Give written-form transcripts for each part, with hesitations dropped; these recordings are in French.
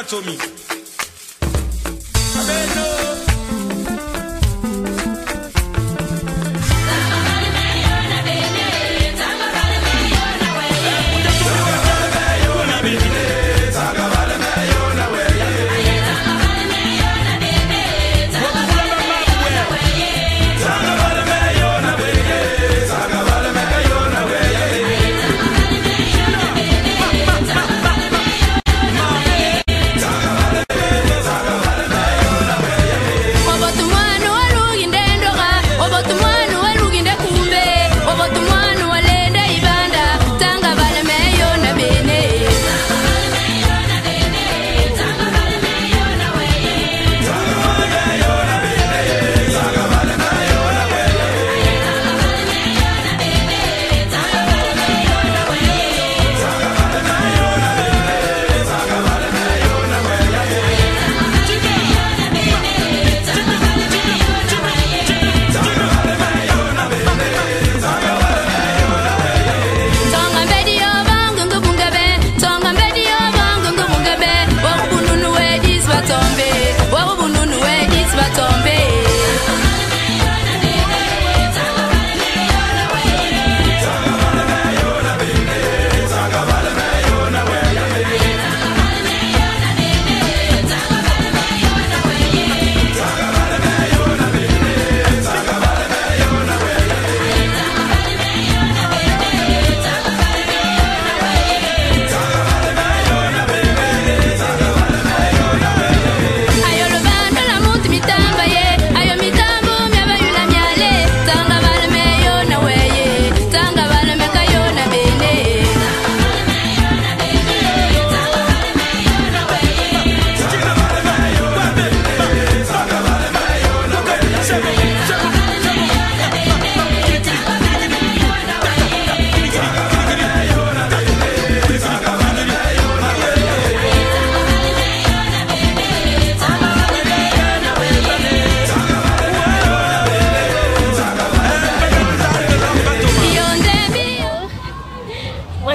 Matomi.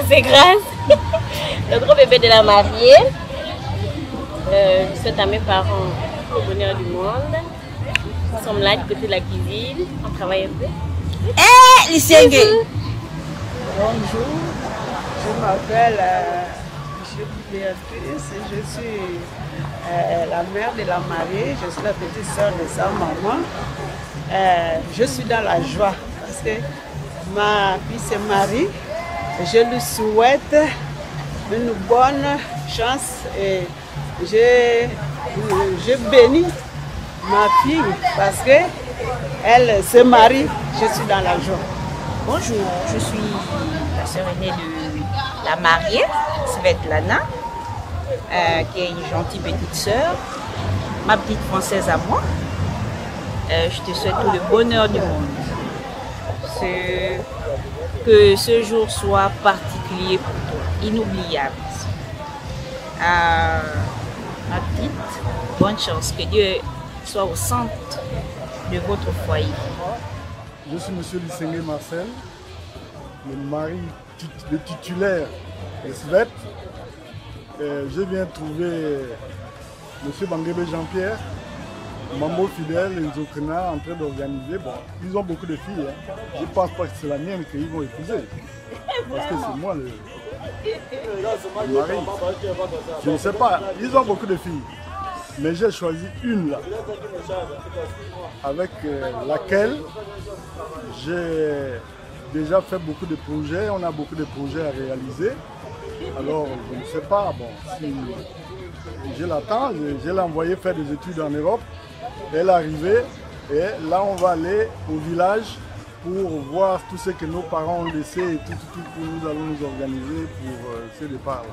C'est Grâce, le gros bébé de la mariée. Je souhaite à mes parents le bonheur du monde. Nous sommes là du côté de la cuisine, on travaille un peu. Eh, Lysengue. Bonjour, je m'appelle Béatrice, je suis la mère de la mariée, je suis la petite soeur de sa maman. Je suis dans la joie parce que ma fille se marie. Je lui souhaite une bonne chance et je bénis ma fille parce qu'elle se marie, je suis dans la joie. Bonjour, je suis la sœur aînée de la mariée, Svetlana, qui est une gentille petite sœur, ma petite française à moi. Je te souhaite tout le bonheur du monde. Que ce jour soit particulier pour toi, inoubliable. Ma petite, bonne chance, que Dieu soit au centre de votre foyer. Je suis M. Lysengue Marcel, le mari, le titulaire de Svet. Je viens trouver M. Bangebe Jean-Pierre, Mambo Fidèle et Nzokena en train d'organiser. Bon, ils ont beaucoup de filles. Hein. Je ne pense pas que c'est la mienne qu'ils vont épouser. Parce que c'est moi le mari. Je ne sais pas, ils ont beaucoup de filles. Mais j'ai choisi une là, avec laquelle j'ai déjà fait beaucoup de projets. On a beaucoup de projets à réaliser. Alors, je ne sais pas, bon, si je l'attends, je l'ai envoyé faire des études en Europe. Elle est arrivée et là, on va aller au village pour voir tout ce que nos parents ont laissé et tout pour nous allons nous organiser pour ce départ-là.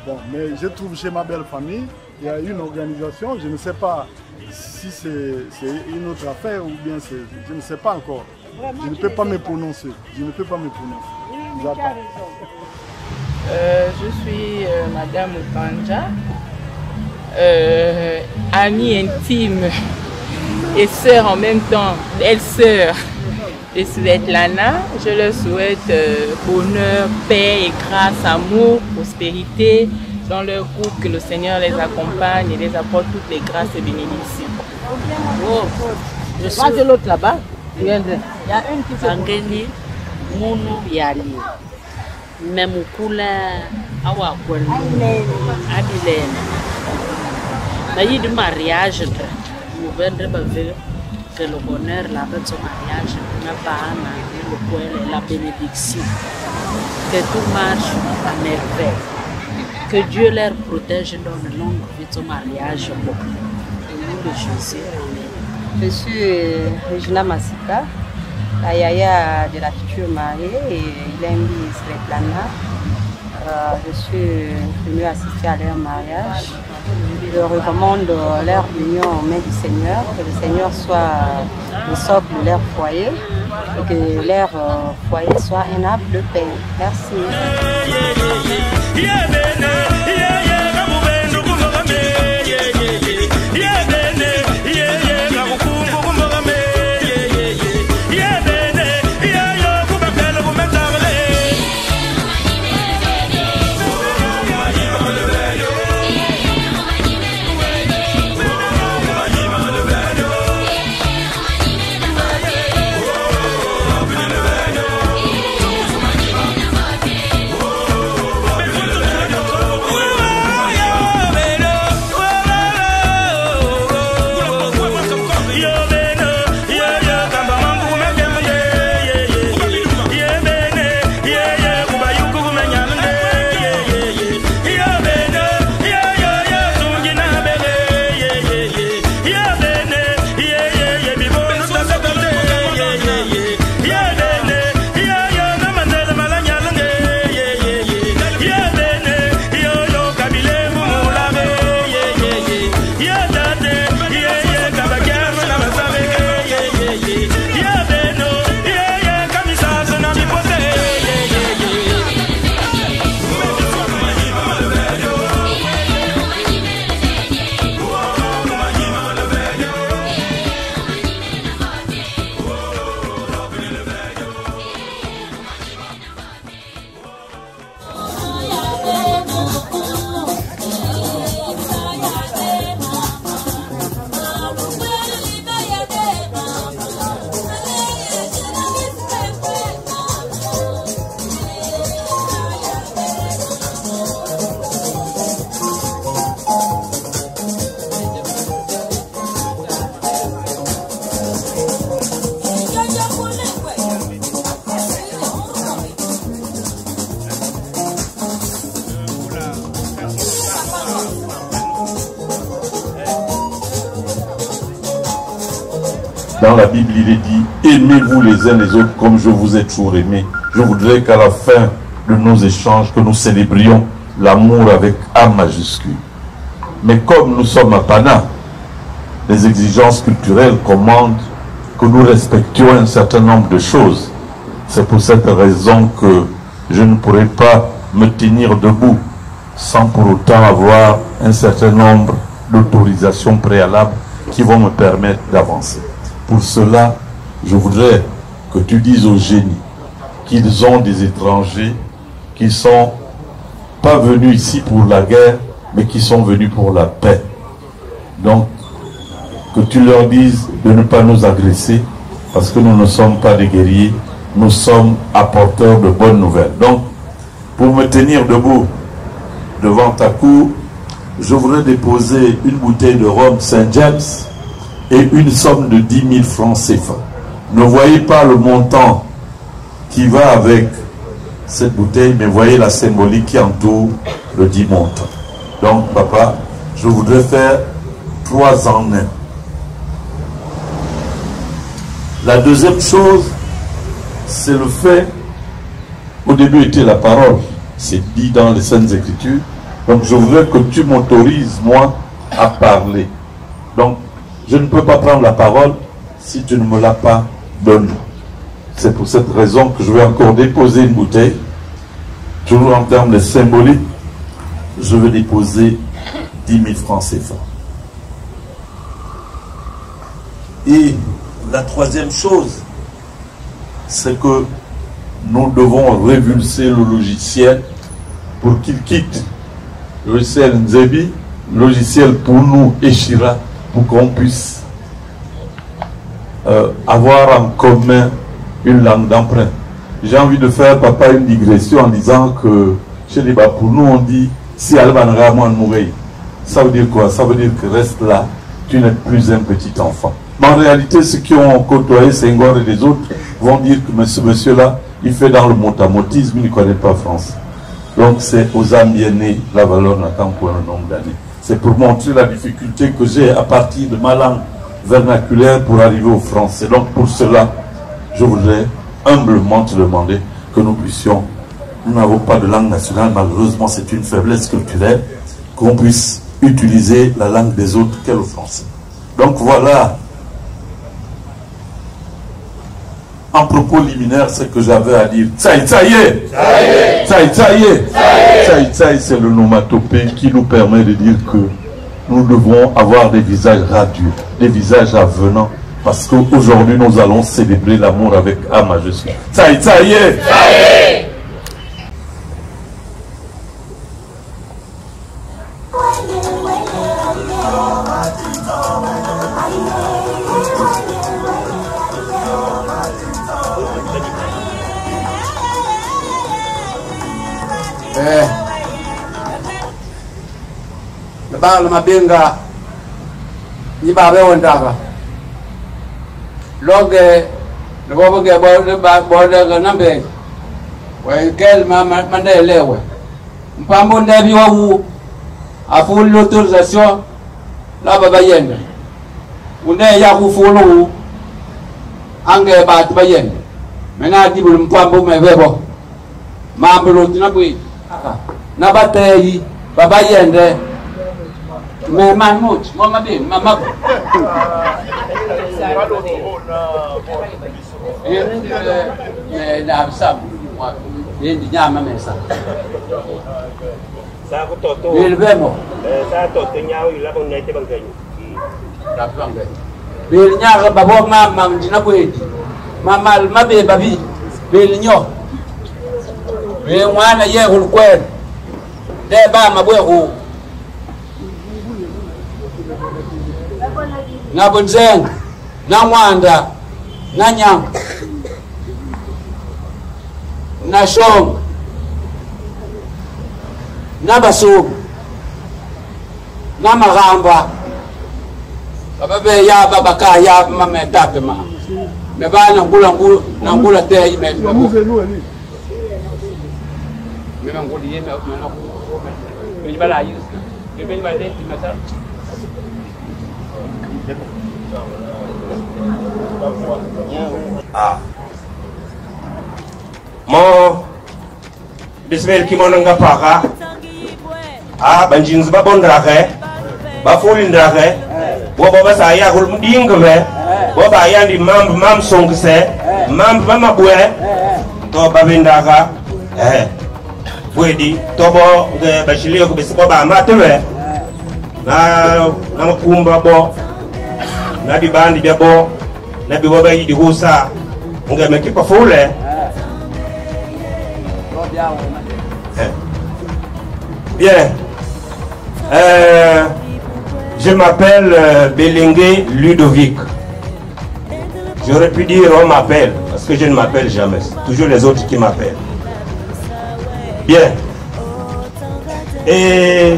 Bon, mais je trouve chez ma belle famille, il y a une organisation, je ne sais pas si c'est une autre affaire ou bien c'est, je ne sais pas encore. Je ne peux pas me prononcer, je ne peux pas me prononcer. J'attends. Je suis Madame Panja, amie intime et sœur en même temps, belle-sœur de Svetlana. Je leur souhaite bonheur, paix et grâce, amour, prospérité dans leur couple, que le Seigneur les accompagne et les apporte toutes les grâces et bénédictions. Oh, je suis de l'autre là-bas. Il y a une qui fait Mounou Yali. Même Kula Awakwen Adilène. Il y a du mariage. Nous venons que le bonheur, la fête de son mariage, n'a pas le poil et la bénédiction. Que tout marche à merveille. Que Dieu leur protège dans le long de son mariage. Au nom de Jésus. Je suis Regina Massika, la yaya de la future mariée et Ilembi Svetlana. Je suis venue assister à leur mariage. Je recommande leur union aux mains du Seigneur, que le Seigneur soit le socle de leur foyer et que leur foyer soit un arbre de paix. Merci. Dans la Bible, il est dit, aimez-vous les uns les autres comme je vous ai toujours aimé. Je voudrais qu'à la fin de nos échanges, que nous célébrions l'amour avec A majuscule. Mais comme nous sommes à Pana, les exigences culturelles commandent que nous respections un certain nombre de choses. C'est pour cette raison que je ne pourrai pas me tenir debout sans pour autant avoir un certain nombre d'autorisations préalables qui vont me permettre d'avancer. Pour cela, je voudrais que tu dises aux génies qu'ils ont des étrangers qui ne sont pas venus ici pour la guerre, mais qui sont venus pour la paix. Donc, que tu leur dises de ne pas nous agresser, parce que nous ne sommes pas des guerriers, nous sommes apporteurs de bonnes nouvelles. Donc, pour me tenir debout devant ta cour, je voudrais déposer une bouteille de rhum Saint James et une somme de 10 000 francs CFA. Ne voyez pas le montant qui va avec cette bouteille, mais voyez la symbolique qui entoure le dit montant. Donc, papa, je voudrais faire 3 en 1. La deuxième chose, c'est le fait, au début était la parole, c'est dit dans les Saintes Écritures, donc je voudrais que tu m'autorises, moi, à parler. Donc, je ne peux pas prendre la parole si tu ne me l'as pas donnée. C'est pour cette raison que je vais encore déposer une bouteille. Toujours en termes de symbolique, je vais déposer 10 000 francs CFA. Et la troisième chose, c'est que nous devons révulser le logiciel pour qu'il quitte logiciel Nzebi, logiciel pour nous Eshira, pour qu'on puisse avoir en commun une langue d'emprunt. J'ai envie de faire, papa, une digression en disant que chez les pour nous, on dit si Albanra mourir. Ça veut dire quoi? Ça veut dire que reste là, tu n'es plus un petit enfant. Mais en réalité, ceux qui ont côtoyé Senghor et les autres vont dire que ce monsieur-là, il fait dans le motamotisme, il ne connaît pas France. Donc c'est aux âmes bien nées la valeur n'attend pour un nombre d'années. C'est pour montrer la difficulté que j'ai à partir de ma langue vernaculaire pour arriver au français. Donc pour cela, je voudrais humblement te demander que nous puissions, nous n'avons pas de langue nationale, malheureusement c'est une faiblesse culturelle, qu'on puisse utiliser la langue des autres qu'est le français. Donc voilà, en propos liminaire, ce que j'avais à dire. Tsaï tsaïe, c'est le nomatopée qui nous permet de dire que nous devons avoir des visages radieux, des visages avenants, parce qu'aujourd'hui nous allons célébrer l'amour avec A majuscule. Tsaï tsaïe. Bang mabenga ni babe wondaka loge le bobo ge bo de nambe we kel mandelewe mpambo ndebi wawu afu l'autorisation la baba yende une ya kufulu ange ba bayende mena dibul mpambo mebebo mambo tinabwi na batei baba yende mais Mahmoud, moi ma bien, maman. Mais la sable, moi, il dit à ma mère ça. Ça vous tente. Il veut moi. Ça tente, il y a eu la bonne été bancaire. La banque. Il y a babo maman dit na boedi. Maman ma bien babi. Il y a. Mais moi na hier le coin. Deba ma boero. Na Bunzeng, na Mwanda, na Nyang, na Shong, na Basum, na Maramba, bababe ya babaka ya mame tape ma. Me ba na ngula te ime. Me nguli yeme me bala yus. Me ben ba denti masa. Ah. Mo bismel ki monanga paka. Ah banjins ba bondrake. Ba fulindrake. Bo ba sa ya hul mdingwe. Bo ba yandi mam songse. Mam mama bwe. To ba bindaka. Bwedi tobo ge bashilio ko bisibo ba matwe. Na makumba bo. Na bibandi bya bo. Na biboba yidi husa. Nga mekipa fule. Bien. Je m'appelle Belengue Ludovic. J'aurais pu dire on m'appelle, parce que je ne m'appelle jamais. C'est toujours les autres qui m'appellent. Bien. Et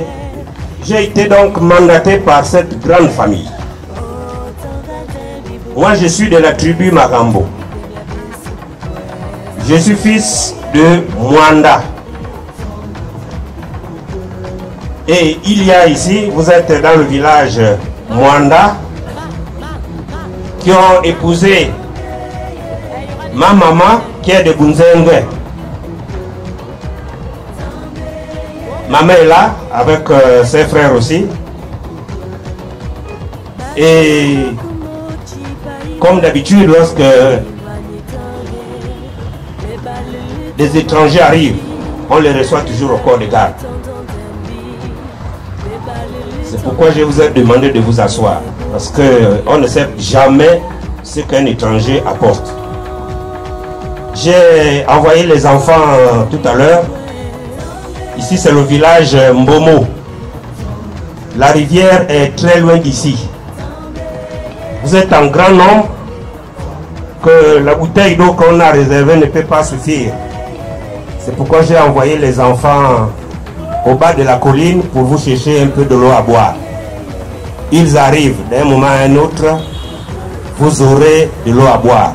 j'ai été donc mandaté par cette grande famille. Moi, je suis de la tribu Marambo. Je suis fils de Mwanda. Et il y a ici, vous êtes dans le village Mwanda, qui ont épousé ma maman, qui est de Bunzenge. Maman est là, avec ses frères aussi. Et comme d'habitude, lorsque des étrangers arrivent, on les reçoit toujours au corps de garde. C'est pourquoi je vous ai demandé de vous asseoir. Parce qu'on ne sait jamais ce qu'un étranger apporte. J'ai envoyé les enfants tout à l'heure Ici, c'est le village Mbomo. La rivière est très loin d'ici. Vous êtes en grand nombre que la bouteille d'eau qu'on a réservée ne peut pas suffire. C'est pourquoi j'ai envoyé les enfants au bas de la colline pour vous chercher un peu de l'eau à boire. Ils arrivent d'un moment à un autre, vous aurez de l'eau à boire.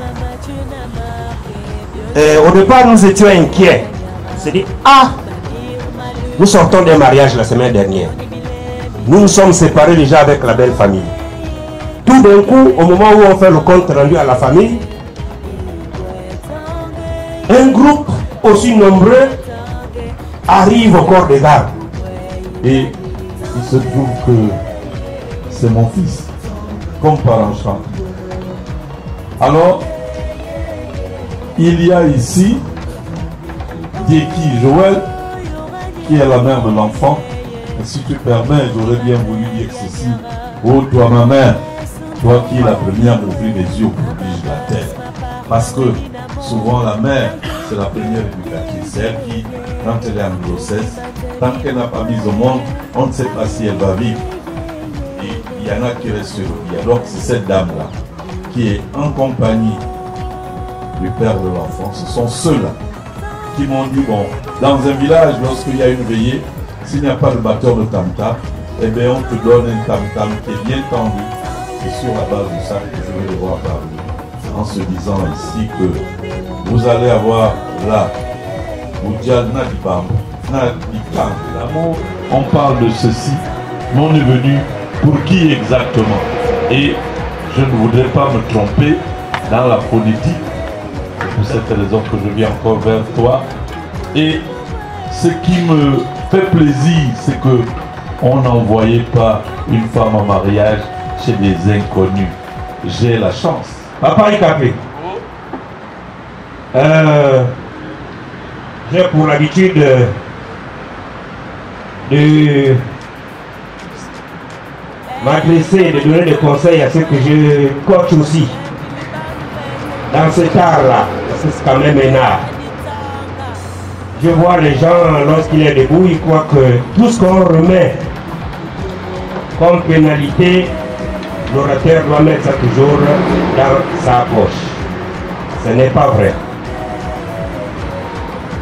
Au départ, nous étions inquiets. On s'est dit, ah, nous sortons d'un mariage la semaine dernière. Nous nous sommes séparés déjà avec la belle famille. Tout d'un coup, au moment où on fait le compte rendu à la famille, un groupe aussi nombreux arrive au corps des gardes. Et il se trouve que c'est mon fils, comme par enchantement. Alors, il y a ici Dieki Joël, qui est la mère de l'enfant. Et si tu permets, j'aurais bien voulu dire ceci. Oh, toi, ma mère, toi qui es la première à m'ouvrir les yeux au prodige de la terre. Parce que souvent, la mère, c'est la première éducatrice. C'est elle qui, quand elle est en grossesse, tant qu'elle n'a pas mis au monde, on ne sait pas si elle va vivre. Et il y en a qui restent sur le pied. Donc, c'est cette dame-là qui est en compagnie du père de l'enfant. Ce sont ceux-là qui m'ont dit, bon, dans un village, lorsqu'il y a une veillée, s'il n'y a pas de batteur de tam-tam, eh bien on te donne un tam-tam qui est bien tendu. Et sur la base de ça que je vais devoir parler. En se disant ici que vous allez avoir là, l'amour, on parle de ceci, mais on est venu pour qui exactement? Et je ne voudrais pas me tromper dans la phonétique. C'est pour cette raison que je viens encore vers toi. Et ce qui me fait plaisir, c'est que on n'envoyait pas une femme en mariage chez des inconnus. J'ai la chance. Papa Ikapé, j'ai pour l'habitude de m'adresser et de donner des conseils à ceux que je coach aussi. Dans cet art-là, c'est quand même un art. Je vois les gens, lorsqu'il est debout, ils croient que tout ce qu'on remet comme pénalité, l'orateur doit mettre ça toujours dans sa poche. Ce n'est pas vrai.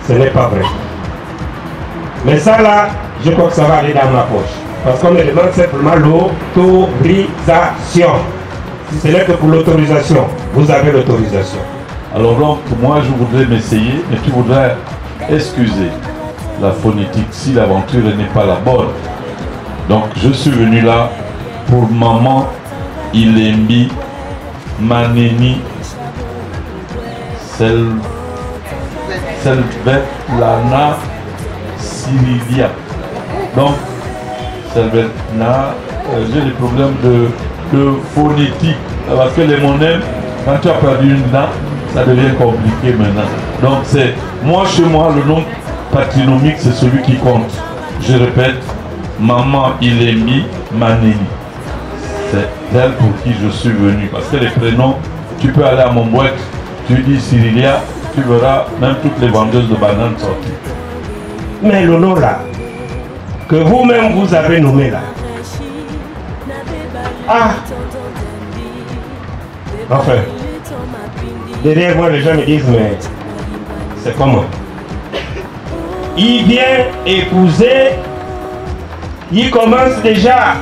Ce n'est pas vrai. Mais ça là, je crois que ça va aller dans ma poche. Parce qu'on me demande simplement l'autorisation. Si ce n'est que pour l'autorisation, vous avez l'autorisation. Alors donc, moi je voudrais m'essayer, mais tu voudrais excuser la phonétique si l'aventure n'est pas la bonne. Donc je suis venu là pour maman Ilembi Maneni Selvetlana Siridia. Donc Selvetlana, j'ai des problèmes de phonétique parce que les monèmes, quand tu as perdu une dent, ça devient compliqué maintenant. Donc c'est moi chez moi, le nom patronymique c'est celui qui compte. Je répète, maman Ilembi Maneni. C'est elle pour qui je suis venu. Parce que les prénoms, tu peux aller à mon boîte, tu dis Cyrilia, tu verras même toutes les vendeuses de bananes sortir. Mais le nom là, que vous-même vous avez nommé là. Ah! Enfin, derrière moi les gens me disent, mais c'est comment? Il vient épouser, il commence déjà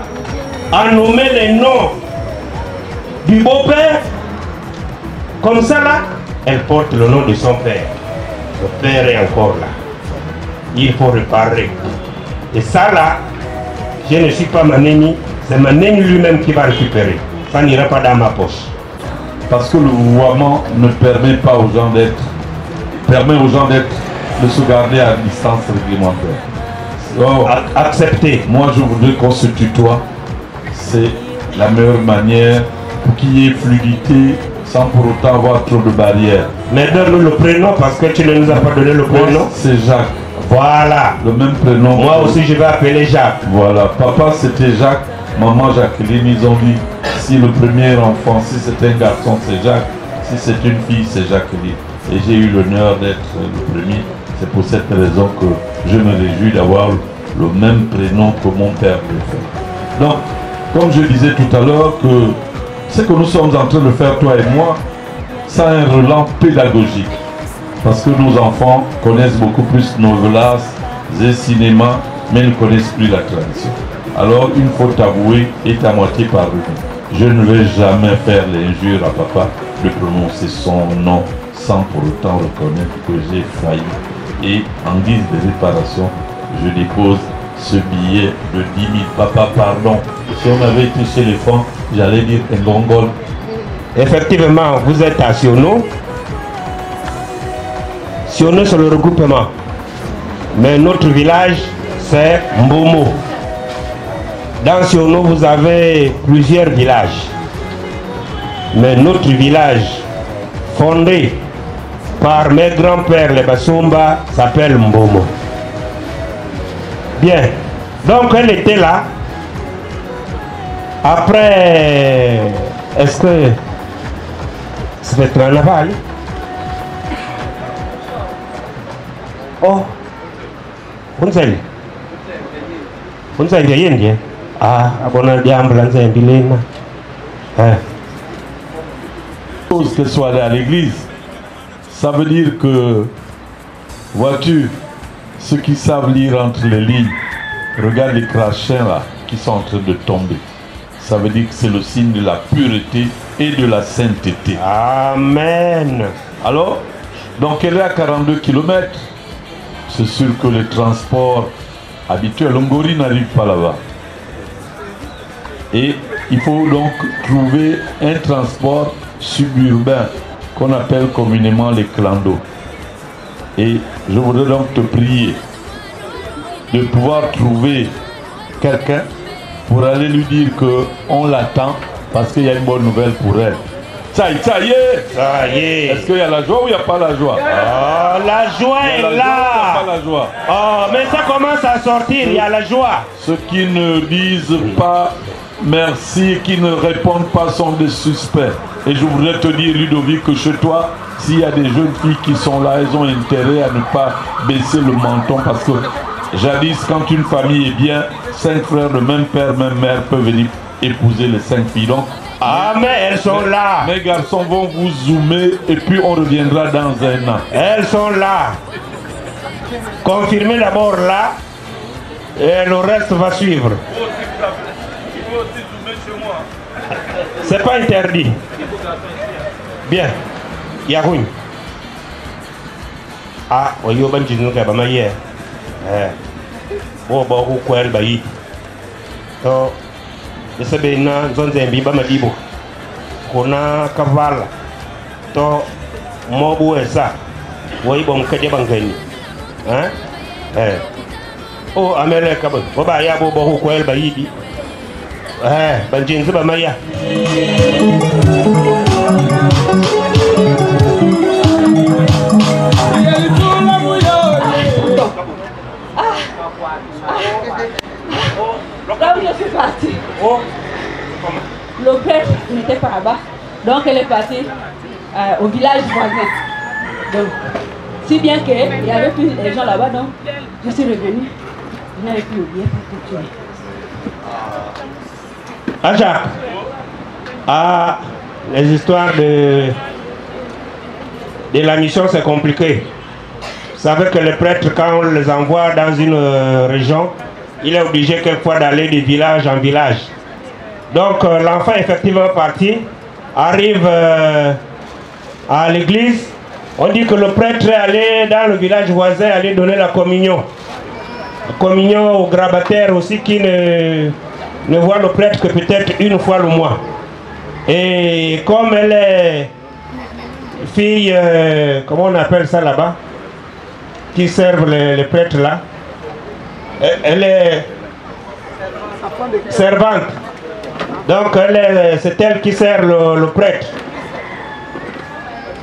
à nommer les noms du beau-père. Comme ça là, elle porte le nom de son père. Le père est encore là. Il faut réparer. Et ça là, je ne suis pas Maneni, c'est Maneni lui-même qui va récupérer. Ça n'ira pas dans ma poche. Parce que le vouvoiement ne permet pas aux gens d'être, permet aux gens d'être, de se garder à distance réglementaire. Donc, accepter. Moi je voudrais qu'on se tutoie. C'est la meilleure manière pour qu'il y ait fluidité sans pour autant avoir trop de barrières. Mais donne-nous le prénom parce que tu ne nous as pas donné le prénom. C'est Jacques. Voilà. Le même prénom. Moi aussi je vais appeler Jacques. Voilà. Papa c'était Jacques, maman Jacqueline. Ils ont dit si le premier enfant, si c'est un garçon c'est Jacques, si c'est une fille c'est Jacqueline. et j'ai eu l'honneur d'être le premier. C'est pour cette raison que je me réjouis d'avoir le même prénom que mon père préfet. Donc, comme je disais tout à l'heure, que ce que nous sommes en train de faire, toi et moi, ça a un relent pédagogique. Parce que nos enfants connaissent beaucoup plus novelas et cinéma, mais ne connaissent plus la tradition. Alors, une faute avouée est à moitié pardonnée. Je ne vais jamais faire l'injure à papa de prononcer son nom sans pour autant reconnaître que j'ai failli. Et en guise de réparation, je dépose ce billet de 10 000. Papa, pardon. Si on avait été chez les fonds, j'allais dire un gongol. Effectivement, vous êtes à Siono. Siono, c'est le regroupement. Mais notre village, c'est Mbomo. Dans Siono, vous avez plusieurs villages. Mais notre village, fondé par mes grands-pères, les Basumba, s'appelle Mbomo. Bien. Donc, elle était là. Après, est-ce que c'est le carnaval? Oh, vous savez, rien. Ah, abonne di ambulance en bilena. Qu'elle soit allée à l'église, ça veut dire que, vois-tu, ceux qui savent lire entre les lignes, regarde les crachins là qui sont en train de tomber. Ça veut dire que c'est le signe de la pureté et de la sainteté. Amen. Alors, donc elle est à 42 km. C'est sûr que le transport habituel, l'Ongori n'arrive pas là-bas. Et il faut donc trouver un transport suburbain qu'on appelle communément les clandos. Et je voudrais donc te prier de pouvoir trouver quelqu'un pour aller lui dire qu'on l'attend parce qu'il y a une bonne nouvelle pour elle. Ça y est, ça y est. Est-ce qu'il y a la joie ou il n'y a pas la joie? Oh, la joie est là. Il n'y a pas la joie. Oh, mais ça commence à sortir, il y a la joie. Ceux qui ne disent pas merci, qui ne répondent pas sont des suspects. Et je voudrais te dire, Ludovic, que chez toi, s'il y a des jeunes filles qui sont là, elles ont intérêt à ne pas baisser le menton parce que jadis, quand une famille est bien, 5 frères de même père, même mère peuvent venir épouser les 5 filles. Donc, ah, mais elles sont là. Mes garçons vont vous zoomer et puis on reviendra dans un an. Elles sont là. Confirmez d'abord là et le reste va suivre. C'est pas interdit. Bien. Yahoun. Ah, oyo banji nuka ba maye. Bo bo ku kwel ba yi. To sebe na zonze mbi ba madibo. Kona kavala. To mobu esa. Wo ibom kade bangani. Oh, America ba. Bo ba ya bo bo ku kwel ba yi di. Banji nzuba maya. Là où je suis partie, le prêtre n'était pas là-bas, donc elle est partie au village voisin. Donc, si bien qu'il y avait plus de gens là-bas, donc je suis revenue. Je n'avais plus oublié pour continuer. Aja, les histoires de la mission, c'est compliqué. Vous savez que les prêtres, quand on les envoie dans une région, il est obligé quelquefois d'aller de village en village. Donc l'enfant effectivement parti, arrive à l'église. On dit que le prêtre est allé dans le village voisin, aller donner la communion. La communion aux grabataires aussi qui ne voient le prêtre que peut-être une fois le mois. Et comme elle est fille, comment on appelle ça là-bas, qui servent les prêtres là, elle est servante. Donc c'est elle qui sert le prêtre.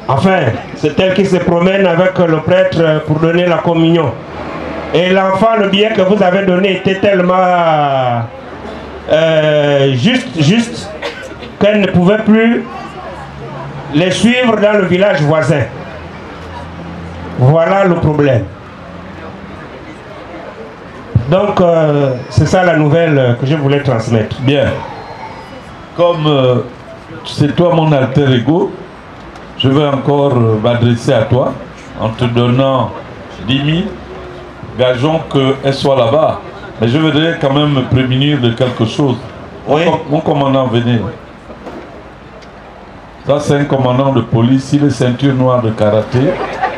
Enfin, c'est elle qui se promène avec le prêtre pour donner la communion. Et l'enfant, le billet que vous avez donné était tellement juste qu'elle ne pouvait plus les suivre dans le village voisin. Voilà le problème. Donc, c'est ça la nouvelle que je voulais transmettre. Bien. Comme c'est toi mon alter ego, je vais encore m'adresser à toi en te donnant 10 000. Gageons qu'elle soit là-bas. Mais je voudrais quand même me prémunir de quelque chose. Oui. Mon commandant, venez. Ça, c'est un commandant de police. Il est ceinture noire de karaté.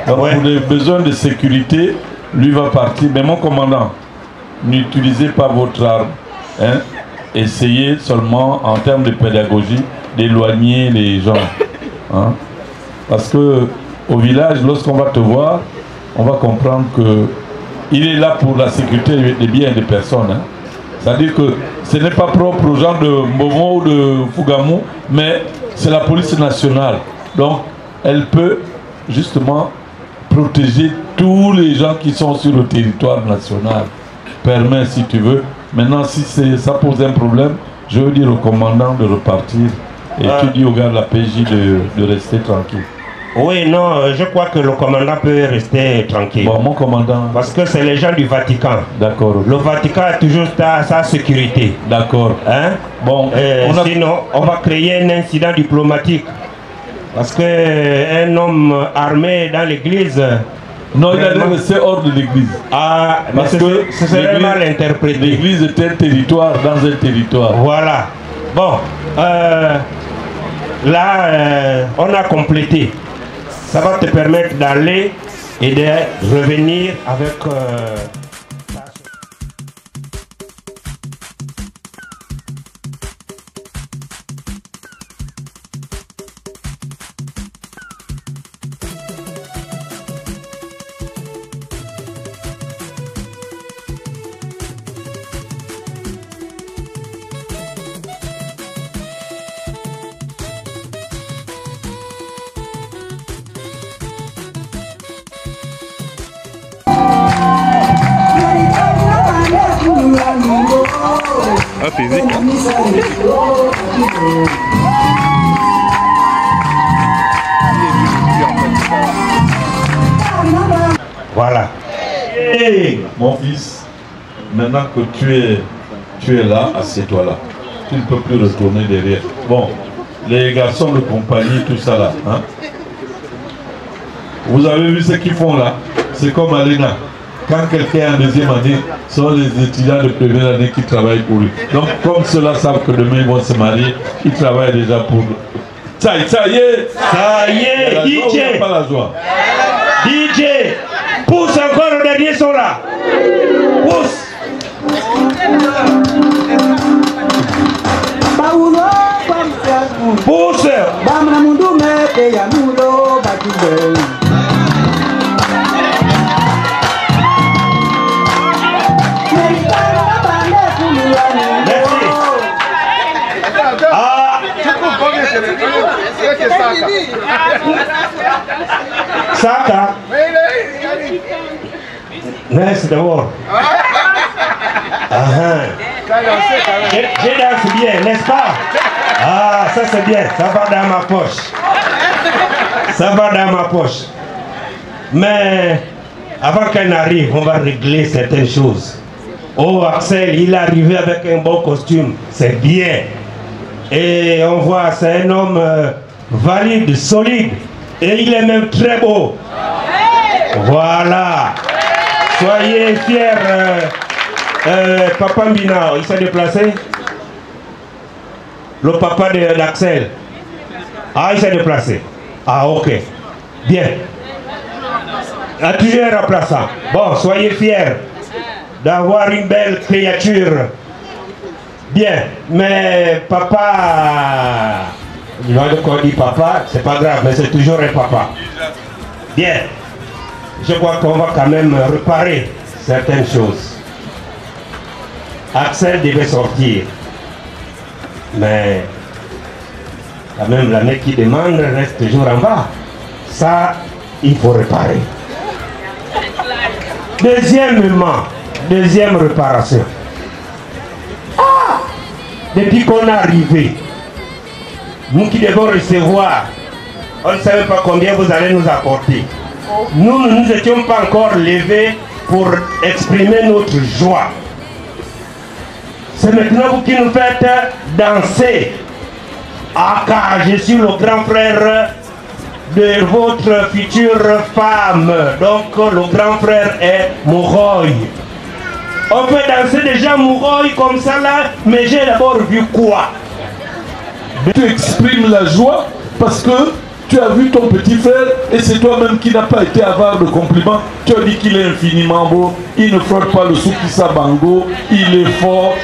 Donc, pour les besoins de sécurité, lui va partir. Mais mon commandant, n'utilisez pas votre arme. Hein? Essayez seulement, en termes de pédagogie, d'éloigner les gens. Hein? Parce que au village, lorsqu'on va te voir, on va comprendre que il est là pour la sécurité des biens et des personnes. Hein? C'est-à-dire que ce n'est pas propre aux gens de Mbomo ou de Fougamou, mais c'est la police nationale. Donc, elle peut justement protéger tous les gens qui sont sur le territoire national. Permets si tu veux. Maintenant, si ça pose un problème, je veux dire au commandant de repartir. Et tu dis au gars de la PJ de rester tranquille. Oui, non, je crois que le commandant peut rester tranquille. Bon, mon commandant... Parce que c'est les gens du Vatican. D'accord. Le Vatican a toujours sa sécurité. D'accord. Hein? Bon, sinon, on va créer un incident diplomatique. Parce qu'un homme armé dans l'église... Non, il a dû rester hors de l'église. Ah, parce que ce serait mal interprété. L'église est un territoire dans un territoire. Voilà. Bon, là, on a complété. Ça va te permettre d'aller et de revenir avec... physique. Voilà. Hey, mon fils, maintenant que tu es là, assieds-toi là. Tu ne peux plus retourner derrière. Bon, les garçons de compagnie, tout ça là. Hein? Vous avez vu ce qu'ils font là? C'est comme Alena. Quand quelqu'un est en deuxième année, ce sont les étudiants de première année qui travaillent pour lui. Donc, comme ceux-là savent que demain ils vont se marier, ils travaillent déjà pour eux. Ça y est! Ça y est, DJ! Pas la joie. DJ! Pousse encore le dernier son là! Pousse! Pousse! Saka. Laisse d'abord. Je danse bien, n'est-ce pas? Ah, ça c'est bien, ça va dans ma poche. Ça va dans ma poche. Mais avant qu'elle n'arrive, on va régler certaines choses. Oh, Axel, il est arrivé avec un bon costume, c'est bien. Et on voit, c'est un homme valide, solide. Et il est même très beau. Voilà. Soyez fiers. Papa Mbina, il s'est déplacé. Le papa d'Axel. Ah, il s'est déplacé. Ah, ok. Bien. Toujours un remplaçant. Bon, soyez fiers d'avoir une belle créature. Bien, mais papa, il va encore dire papa, c'est pas grave, mais c'est toujours un papa. Bien, je crois qu'on va quand même réparer certaines choses. Axel devait sortir, mais quand même l'année qui demande reste toujours en bas. Ça, il faut réparer. Deuxième réparation. Depuis qu'on est arrivé, nous qui devons recevoir, on ne sait pas combien vous allez nous apporter. nous ne nous étions pas encore levés pour exprimer notre joie. C'est maintenant vous qui nous faites danser. Ah, car je suis le grand frère de votre future femme. Donc le grand frère est Mouroy. On peut danser déjà Mouroy comme ça là, mais j'ai d'abord vu quoi? Tu exprimes la joie parce que tu as vu ton petit frère et c'est toi-même qui n'as pas été avare de compliments. Tu as dit qu'il est infiniment beau, il ne frotte pas le Soukissa Bango, il est fort,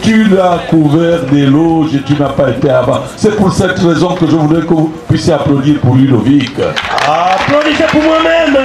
tu l'as couvert d'éloges et tu n'as pas été avare. C'est pour cette raison que je voudrais que vous puissiez applaudir pour Ludovic. Applaudissez pour moi-même.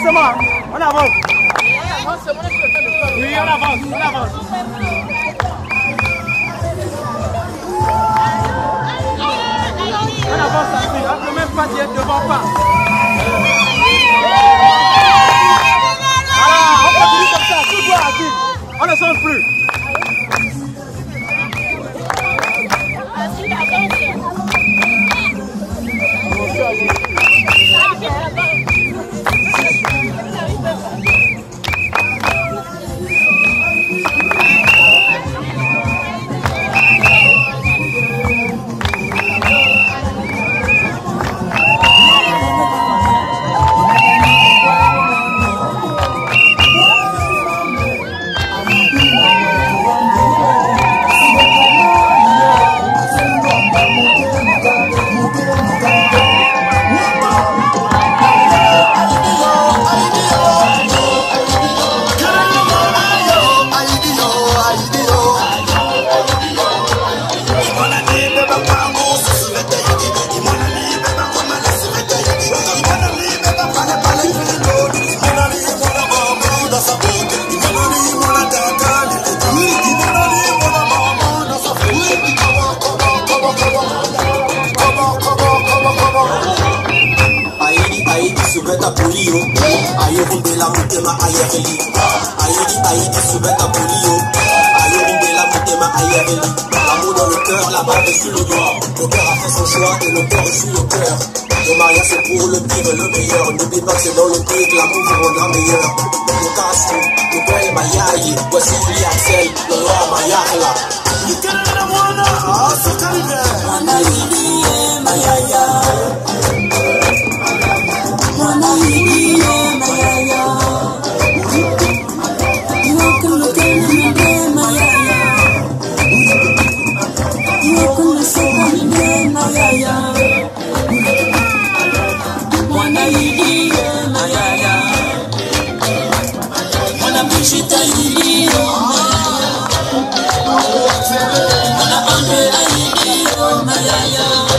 On avance. Oui, on avance, on avance. On avance ainsi, on ne peut même pas dire devant pas. Voilà, on continue comme ça, tout droit à vie. On ne change plus. L'amour dans le cœur, la balle est sur le doigt. Le cœur a fait son choix et le cœur suit le cœur. Le mariage c'est pour le pire et le meilleur. N'oublie pas que c'est dans le prix que l'amour vous rendra meilleur. Le casse, le père Mayaye, voici Uli Axel, le roi Mayala. Mayaya.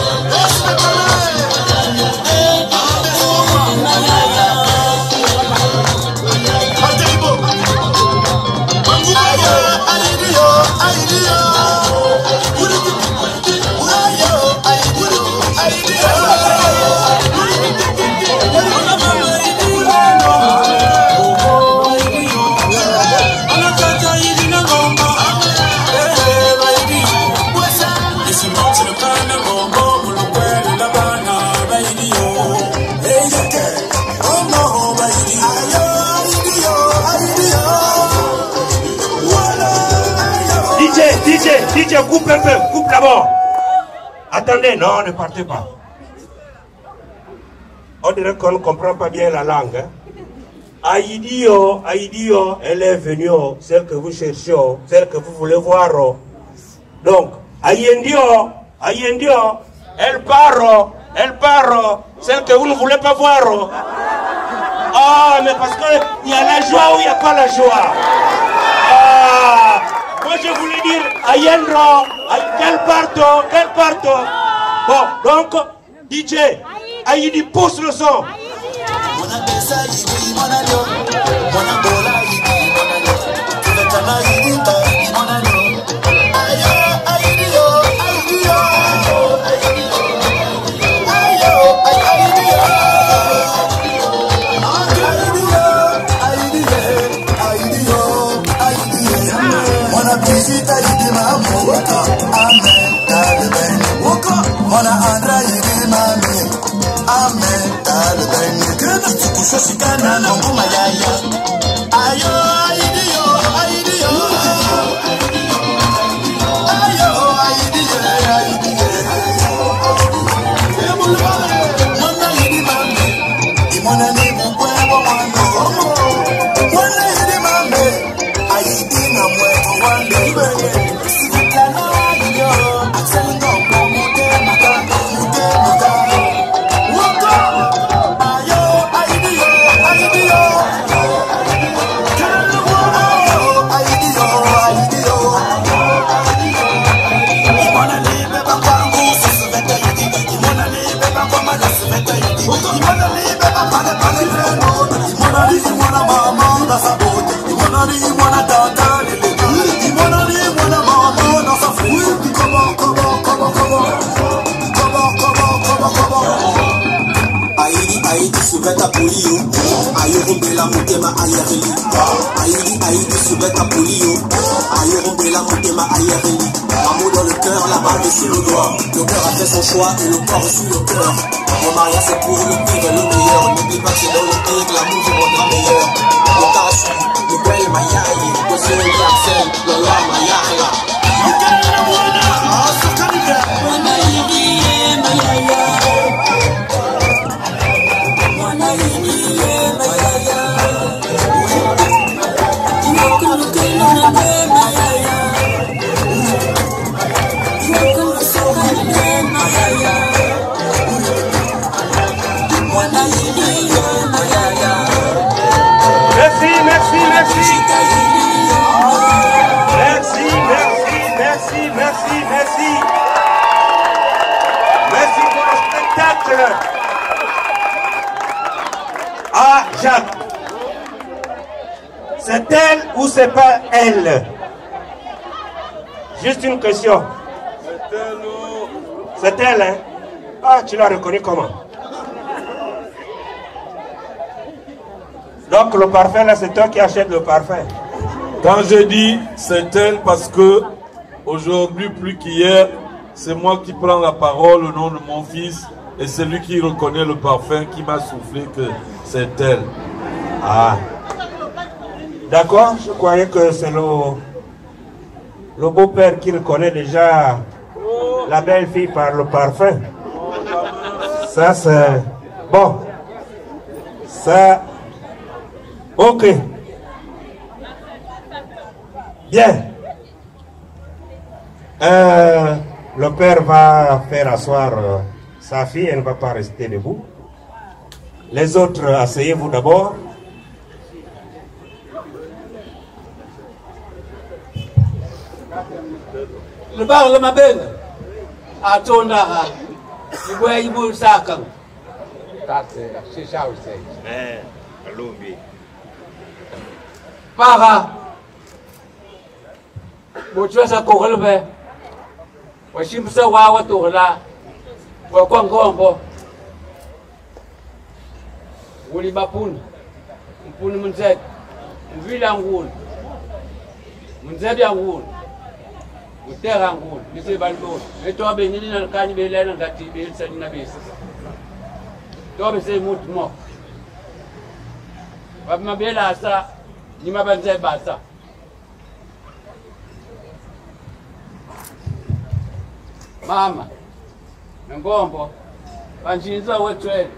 DJ, coupe un peu, coupe d'abord. Attendez, non, ne partez pas. On dirait qu'on ne comprend pas bien la langue. Hein? Aïdio, elle est venue, celle que vous cherchez, celle que vous voulez voir. Donc, Aïendio, elle part, celle que vous ne voulez pas voir. Ah, mais parce qu'il y a la joie ou il n'y a pas la joie. Ah, moi je voulais dire, Aïendro, qu'elle parte. Bon, donc, DJ, Aïdi pousse le son. Amour dans le cœur, la balle dessus le doigt. Le cœur a fait son choix et le corps suit le cœur. Mon mariage c'est pour le pire et le meilleur. N'oublie pas que c'est dans le pire que l'amour vous rendra meilleur. Le carassu, le bel mayaï, le seul Jackson, le loi mayaï. Merci pour le spectacle. Ah, Jacques, c'est elle ou c'est pas elle? Juste une question. C'est elle, hein? Ah, tu l'as reconnu comment? Donc le parfum là, c'est toi qui achètes le parfum. Quand je dis c'est elle, parce que aujourd'hui plus qu'hier, c'est moi qui prends la parole au nom de mon fils et c'est lui qui reconnaît le parfum qui m'a soufflé que c'est elle. Ah. D'accord, je croyais que c'est le beau-père qui reconnaît déjà la belle-fille par le parfum. Ça c'est... Bon. Ça... Ok. Bien. Le père va faire asseoir sa fille, elle ne va pas rester debout. Les autres, asseyez-vous d'abord. Le bar le mabeng a tonda le boy ibu sakang tate c'est ça aussi alumbi para bochwa sa ko galbe wa shimsa wa to la wa kwangombo wuli bapun mpun munzet mvila ngul munzet ya ngul Utera ngul, nise balbo. Eto abe nini na kani bela na ngati bela sani na besa. To abe se mut mo. Bab mabela asa, ni mabanze basa. Mama, ngombo, banjinza wetwele,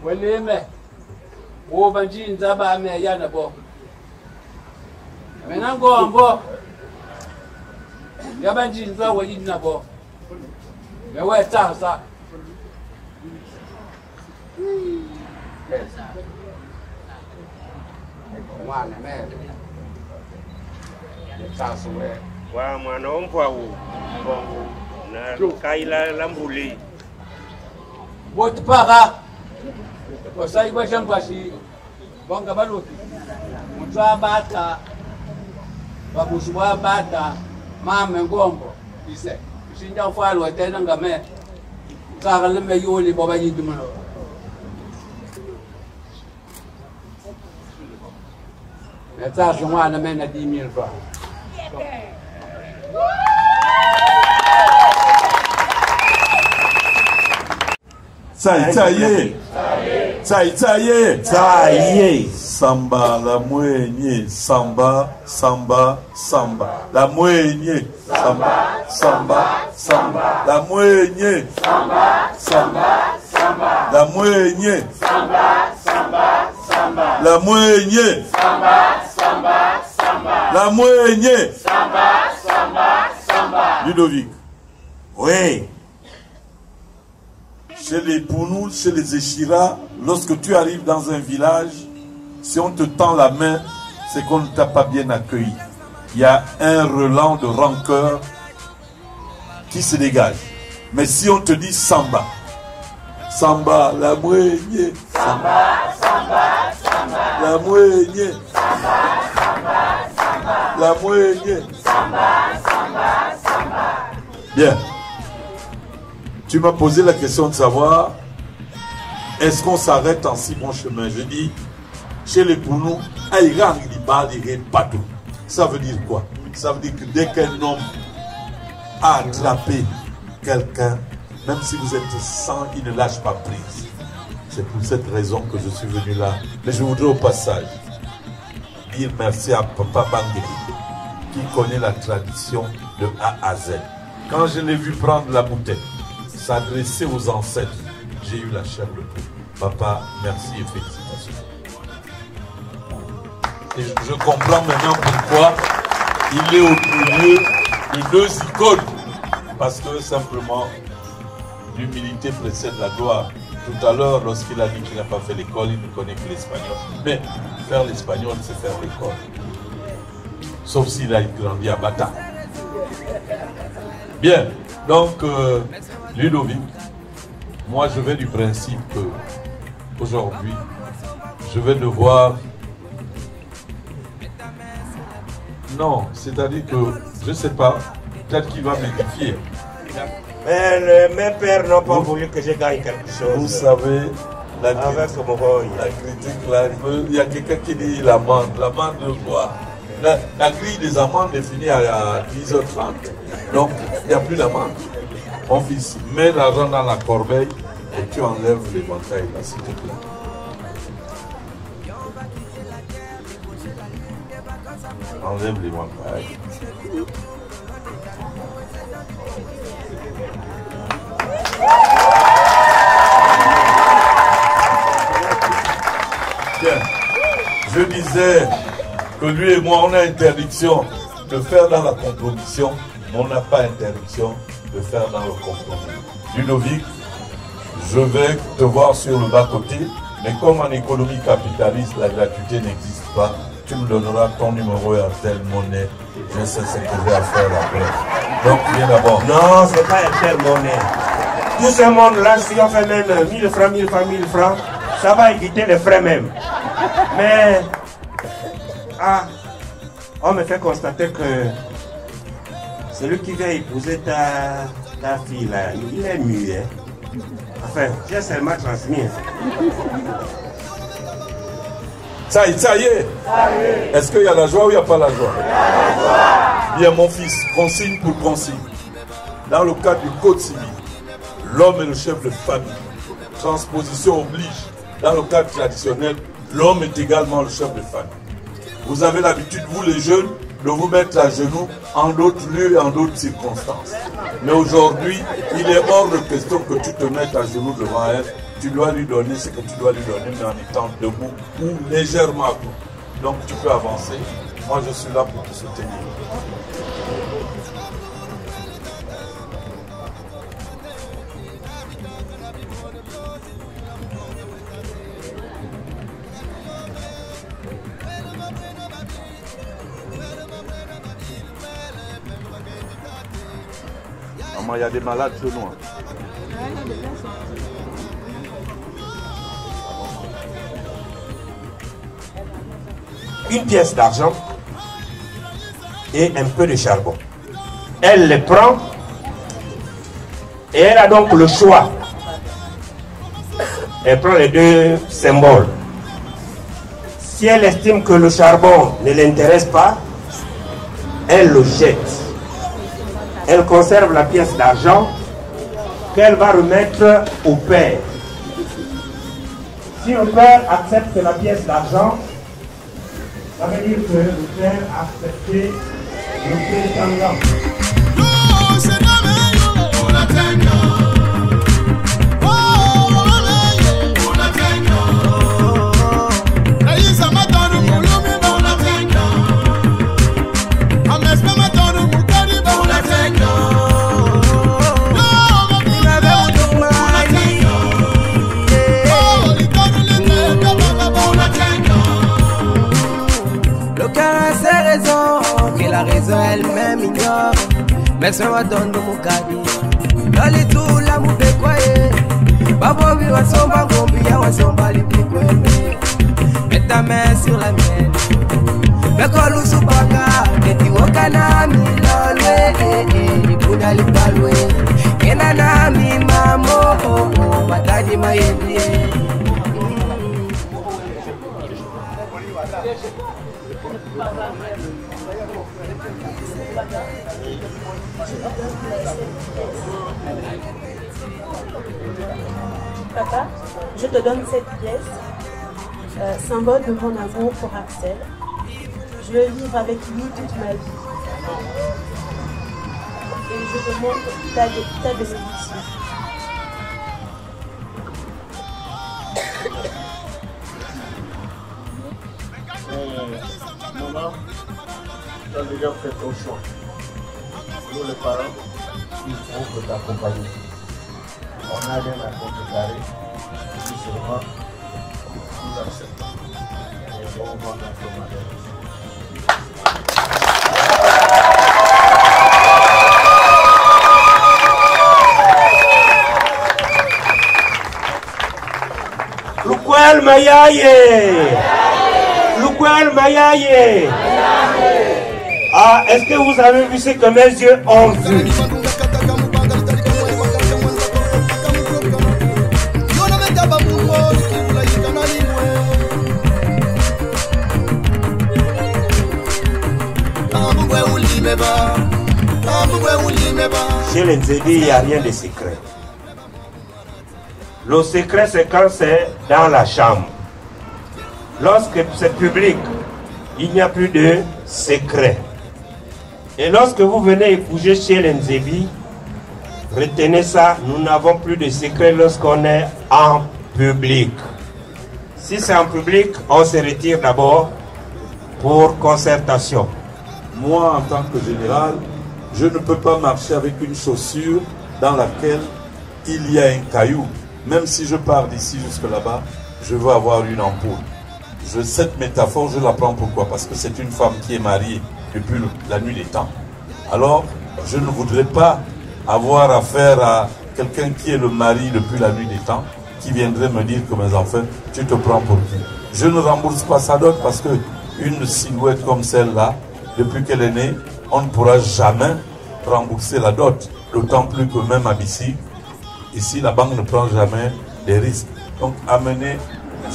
welime, wo banjinza ba me yana bo. Mena ngombo, ya banjinza wejina bo. Mewe tasa. Mwana mere. Tasa we. Wa mwana ompwa u. Na kaila lambuli. Bote para. Osai kwa shambasi. Bonga baluti. Mutwa bata. Babushwa bata. Mame ngombo. Ise. Shinja mfalo watena ngame. Saka leme yuli baba yidumano. Natasa mwana mena 10,000 francs. Tsaye. Samba, la mwenye. Samba, samba, samba. La mwenye. Samba, samba, samba. La mwenye. Samba, samba, samba. La mwenye. Samba, samba, samba. La mwenye. Samba, samba, samba. La mwenye. Samba, samba, samba. Ludovic. Oui. Chez les Pounous, chez les Échira, lorsque tu arrives dans un village, si on te tend la main, c'est qu'on ne t'a pas bien accueilli. Il y a un relent de rancœur qui se dégage. Mais si on te dit Samba, Samba, la moignée, Samba, Samba, Samba, la moignée, Samba, Samba, Samba, la moignée, Samba, Samba, Samba. Bien. Tu m'as posé la question de savoir, est-ce qu'on s'arrête en si bon chemin? Je dis, chez les Pounous, ça veut dire quoi? Ça veut dire que dès qu'un homme a attrapé quelqu'un, même si vous êtes 100, il ne lâche pas prise. C'est pour cette raison que je suis venu là. Mais je voudrais au passage dire merci à Papa Bangui, qui connaît la tradition de A à Z. Quand je l'ai vu prendre la bouteille, s'adresser aux ancêtres, j'ai eu la chair de poule. Papa, merci et félicitations. Et je comprends maintenant pourquoi il est au milieu de 2 icônes. Parce que simplement, l'humilité précède la gloire. Tout à l'heure, lorsqu'il a dit qu'il n'a pas fait l'école, il ne connaît que l'espagnol. Mais faire l'espagnol, c'est faire l'école. Sauf s'il a grandi à Bata. Bien, donc... Ludovic, moi je vais du principe que aujourd'hui, je vais devoir... Non, c'est-à-dire que, je ne sais pas, peut-être qu'il va m'édifier. Mais mes pères n'ont pas voulu que je gagne quelque chose. Vous savez, la critique, là, il y a quelqu'un qui dit l'amende de quoi? La grille des amendes est finie à 10h30, donc il n'y a plus d'amende. Mon fils, mets l'argent dans la corbeille et tu enlèves l'éventail là, s'il te plaît. Enlève l'éventail. Bien. Je disais que lui et moi, on a interdiction de faire dans la compromission, mais on n'a pas interdiction de faire dans le compromis. Ludovic, je vais te voir sur le bas-côté, mais comme en économie capitaliste, la gratuité n'existe pas, tu me donneras ton numéro Airtel Monnaie. Je sais ce que j'ai à faire après. Donc, viens d'abord. Non, c'est pas Airtel Monnaie. Tout ce monde-là, si on fait même 1000 francs, 1000 francs, 1000 francs, ça va éviter les frais même. Mais, on me fait constater que celui qui vient épouser ta fille là, il est muet. Enfin, j'ai seulement transmis. Ça y est. Est-ce qu'il y a la joie ou il n'y a pas la joie? Il y a la joie. Bien, mon fils, consigne pour consigne. Dans le cadre du code civil, l'homme est le chef de famille. Transposition oblige. Dans le cadre traditionnel, l'homme est également le chef de famille. Vous avez l'habitude, vous les jeunes, de vous mettre à genoux en d'autres lieux et en d'autres circonstances. Mais aujourd'hui, il est hors de question que tu te mettes à genoux devant elle. Tu dois lui donner ce que tu dois lui donner, mais en étant debout ou légèrement à bout. Donc tu peux avancer. Moi, je suis là pour te soutenir. Maman, il y a des malades chez nous. Une pièce d'argent et un peu de charbon. Elle les prend et elle a donc le choix. Elle prend les deux symboles. Si elle estime que le charbon ne l'intéresse pas, elle le jette. Elle conserve la pièce d'argent qu'elle va remettre au père. Si le père accepte la pièce d'argent, ça veut dire que le père a accepté le prétendant. La raison elle-même ignore, mais ça va donner mon cadeau. Dans les tours, la mouffe croyée. Babo, vi wa somba gombi, ya wa somba lipi kweme. Mets ta main sur la mienne. Bekolu subaka, keti wakana mi lolwe. Buda li balwe, kena na mi mamo, bataji mayendie. Papa, je te donne cette pièce, symbole de mon amour pour Axel. Je veux vivre avec lui toute ma vie. Et je demande ta bénédiction. Maman, tu as déjà fait ton choix. Nous les parents, il faut que t'accompagnes. On a rien à contrecarrer. Tout seulement, nous acceptons. Et on va dans ton mariage. Lukwel Mayaye! Lukwel Mayaye! Ah, est-ce que vous avez vu ce que mes yeux ont vu? Chez les Nzebi, il n'y a rien de secret. Le secret, c'est quand c'est dans la chambre. Lorsque c'est public, il n'y a plus de secret. Et lorsque vous venez épouser chez les Nzebi, retenez ça, nous n'avons plus de secret lorsqu'on est en public. Si c'est en public, on se retire d'abord pour concertation. Moi, en tant que général, je ne peux pas marcher avec une chaussure dans laquelle il y a un caillou. Même si je pars d'ici jusque là-bas, je veux avoir une ampoule. Cette métaphore, je la prends pourquoi? Parce que c'est une femme qui est mariée depuis la nuit des temps. Alors, je ne voudrais pas avoir affaire à quelqu'un qui est le mari depuis la nuit des temps, qui viendrait me dire que mes enfants, tu te prends pour qui? Je ne rembourse pas sa dot parce que une silhouette comme celle-là, depuis qu'elle est née, on ne pourra jamais rembourser la dot. D'autant plus que même à ici, la banque ne prend jamais des risques. Donc, amener,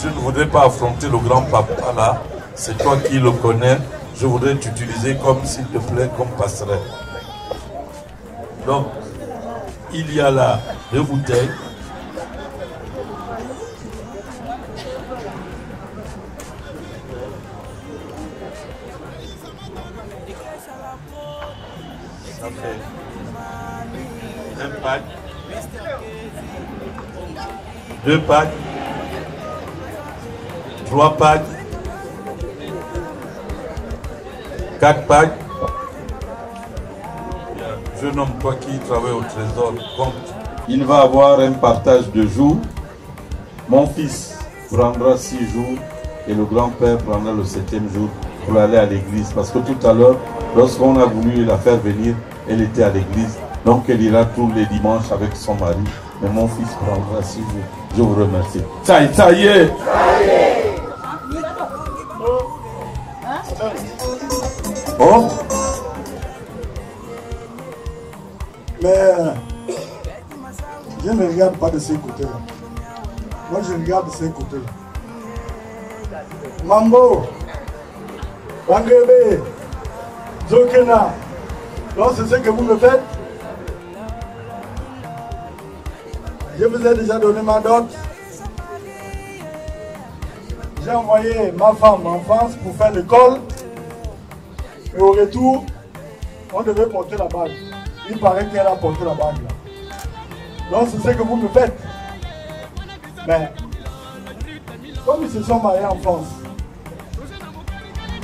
je ne voudrais pas affronter le grand papa là, c'est toi qui le connais, je voudrais t'utiliser comme, s'il te plaît, comme passerelle. Donc, il y a là 2 bouteilles. Ça fait un pack, 2 packs, 3 packs, 4 packs. Jeune homme, toi qui travailles au trésor, compte. Il va avoir un partage de jours. Mon fils prendra 6 jours et le grand-père prendra le 7e jour pour aller à l'église. Parce que tout à l'heure, lorsqu'on a voulu la faire venir, elle était à l'église. Donc elle ira tous les dimanches avec son mari. Mais mon fils prendra 6 jours. Je vous remercie. Ça y est. Bon. Mais je ne regarde pas de ces côtés-là. Moi, je regarde de ces côtés-là. Mambo, Wangebe, Zokena. Donc, c'est ce que vous me faites. Je vous ai déjà donné ma dot. J'ai envoyé ma femme en France pour faire l'école. Et au retour, on devait porter la bague. Il paraît qu'elle a porté la bague là. Donc c'est ce que vous me faites. Mais, comme ils se sont mariés en France,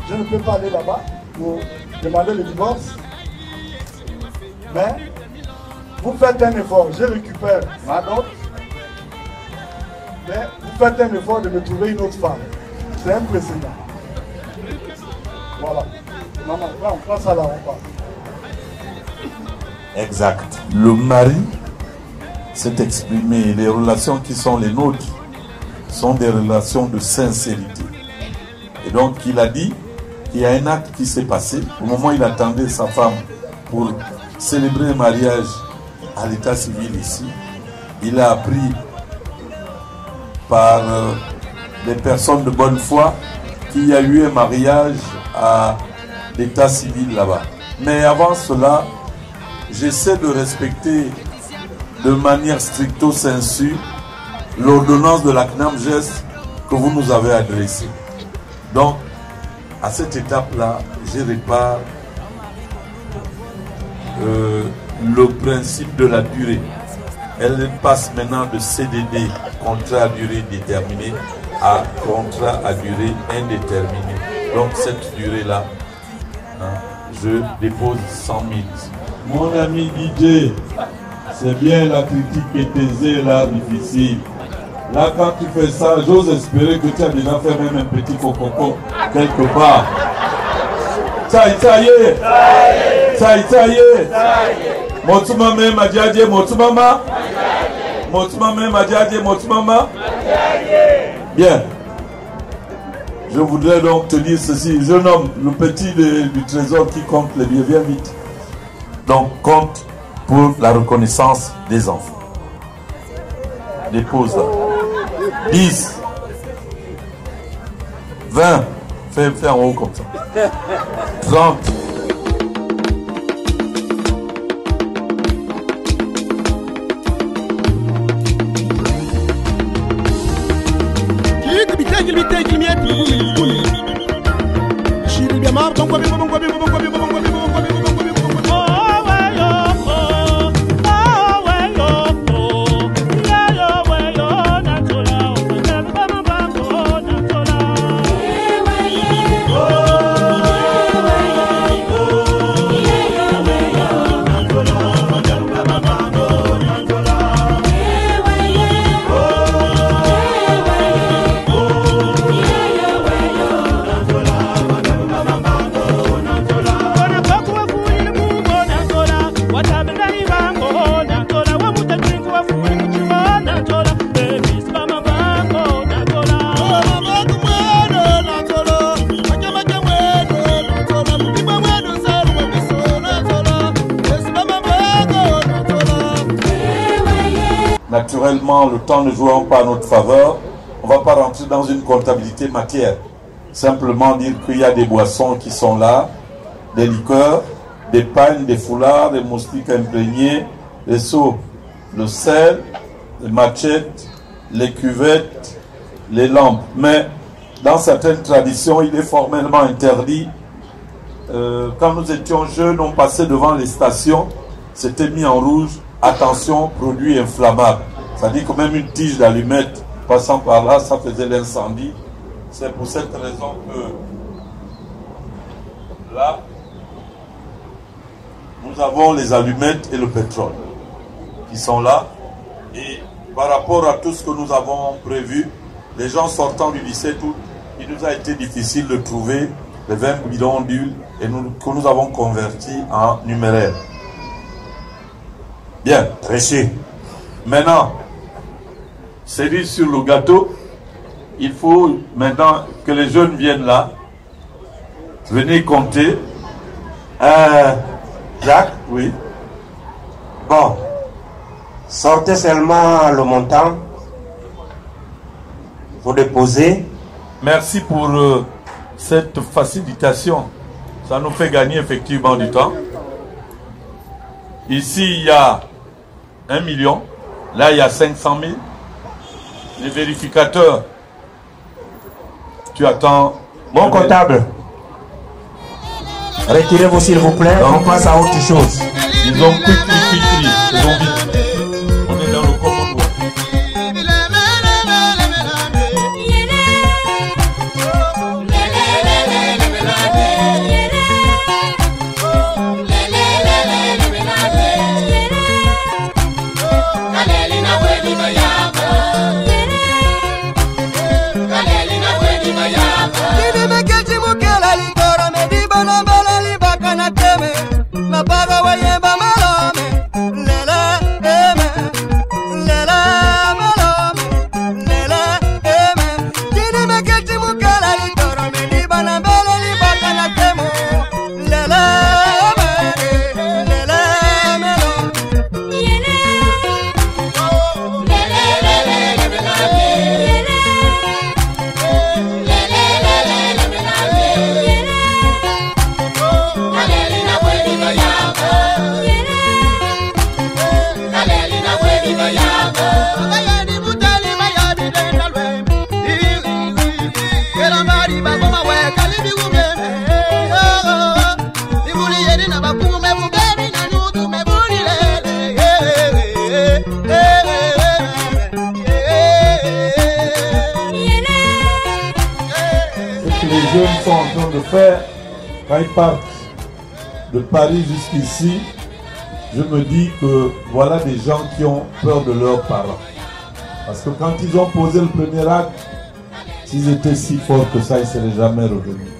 je ne peux pas aller là-bas pour demander le divorce. Mais, vous faites un effort, je récupère ma dot. Mais, vous faites un effort de me trouver une autre femme. C'est un précédent. Voilà. Maman, on prend ça là, on part. Exact. Le mari s'est exprimé. Les relations qui sont les nôtres sont des relations de sincérité. Et donc, il a dit qu'il y a un acte qui s'est passé. Au moment où il attendait sa femme pour célébrer un mariage à l'état civil ici, il a appris par des personnes de bonne foi qu'il y a eu un mariage à l'état civil là-bas. Mais avant cela, j'essaie de respecter de manière stricto sensu l'ordonnance de la CNAMGES que vous nous avez adressée. Donc, à cette étape-là, je répare le principe de la durée. Elle passe maintenant de CDD, contrat à durée déterminée, à contrat à durée indéterminée. Donc, cette durée-là, je dépose 100 000. Mon ami DJ, c'est bien la critique qui était là, difficile. Là, quand tu fais ça, j'ose espérer que tu as déjà fait même un petit cococo quelque part. Ça y est. Ça y est. Motumame Madjadje, Motumama. Motumame Madjadje, Motumama. Bien. Je voudrais donc te dire ceci. Jeune homme, le petit du trésor qui compte les billets, viens vite. Donc, compte pour la reconnaissance des enfants. Dépose là. 10, 20, fais en haut comme ça. 30. Naturellement, le temps ne jouant pas à notre faveur, on ne va pas rentrer dans une comptabilité matière. Simplement dire qu'il y a des boissons qui sont là, des liqueurs, des pagnes, des foulards, des moustiques imprégnés, des seaux, le sel, les machettes, les cuvettes, les lampes. Mais dans certaines traditions, il est formellement interdit quand nous étions jeunes, on passait devant les stations, c'était mis en rouge, attention, produit inflammable. C'est-à-dire que même une tige d'allumette passant par là, ça faisait l'incendie. C'est pour cette raison que là, nous avons les allumettes et le pétrole qui sont là. Et par rapport à tout ce que nous avons prévu, les gens sortant du 17 août, il nous a été difficile de trouver les 20 bidons d'huile et que nous avons convertis en numéraire. Bien, reçu. Maintenant, cerise sur le gâteau, il faut maintenant que les jeunes viennent là. Venez compter. Jacques? Oui. Bon, sortez seulement le montant. Vous déposez. Merci pour cette facilitation. Ça nous fait gagner effectivement du temps. Ici, il y a 1 million. Là, il y a 500 000. Les vérificateurs, tu attends. Mon comptable, retirez-vous s'il vous plaît. On passe à autre chose. Ils ont quick. Ils ont vite. On est dans le commandement. Sont en train de faire quand ils partent de Paris jusqu'ici, je me dis que voilà des gens qui ont peur de leurs parents. Parce que quand ils ont posé le premier acte, s'ils étaient si forts que ça, ils ne seraient jamais revenus.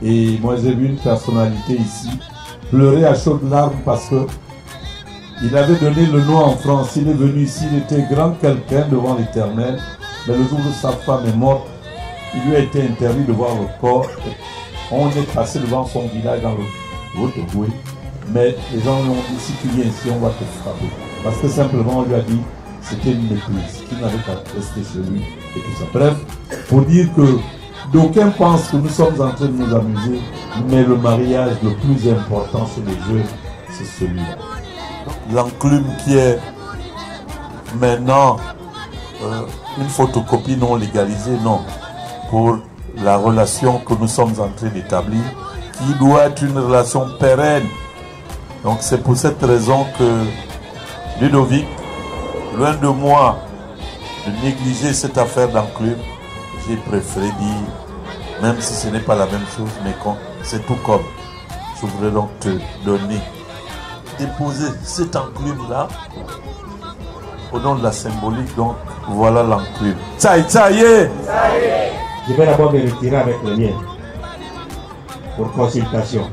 Et moi j'ai vu une personnalité ici pleurer à chaudes larmes parce que il avait donné le nom en France. Il est venu ici, il était grand quelqu'un devant l'Éternel, mais le jour où sa femme est morte, il lui a été interdit de voir le corps. On est passé devant son village dans le Haut-Boué. Mais les gens lui ont dit, si tu viens ici, on va te frapper. Parce que simplement, on lui a dit, c'était une méprise, qu'il n'avait qu'à rester chez lui et tout ça. Bref, pour dire que d'aucuns pensent que nous sommes en train de nous amuser, mais le mariage le plus important chez les jeunes, c'est celui-là. L'enclume qui est maintenant une photocopie non légalisée, non. Pour la relation que nous sommes en train d'établir, qui doit être une relation pérenne. Donc c'est pour cette raison que Ludovic, loin de moi de négliger cette affaire d'enclume, j'ai préféré dire, même si ce n'est pas la même chose, mais c'est tout comme. Je voudrais donc te donner, déposer cette enclume-là, au nom de la symbolique, donc voilà l'enclume. Ça y est. Je vais d'abord me retirer avec le mien pour consultation.